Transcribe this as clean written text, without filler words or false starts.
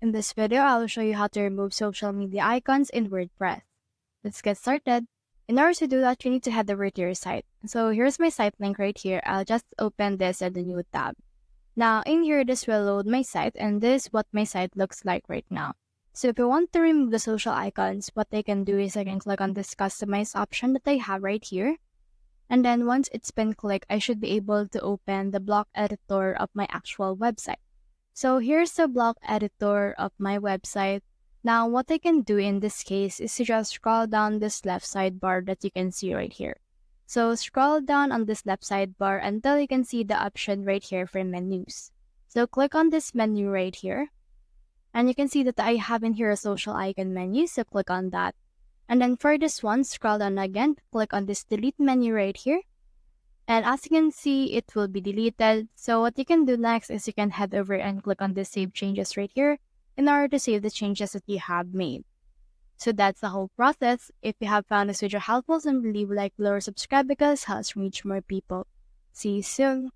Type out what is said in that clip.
In this video, I'll show you how to remove social media icons in WordPress. Let's get started. In order to do that, you need to head over to your site. So here's my site link right here. I'll just open this at the new tab. Now in here, this will load my site, and this is what my site looks like right now. So if you want to remove the social icons, what I can do is I can click on this customize option that I have right here. And then once it's been clicked, I should be able to open the block editor of my actual website. So here's the block editor of my website. Now what I can do in this case is to just scroll down this left sidebar that you can see right here. So scroll down on this left sidebar until you can see the option right here for menus. So click on this menu right here. And you can see that I have in here a social icon menu, so click on that. And then for this one, scroll down again, click on this delete menu right here. And as you can see, it will be deleted. So what you can do next is you can head over and click on this save changes right here in order to save the changes that you have made. So that's the whole process. If you have found this video helpful, then leave a like, below, or subscribe because it helps reach more people. See you soon.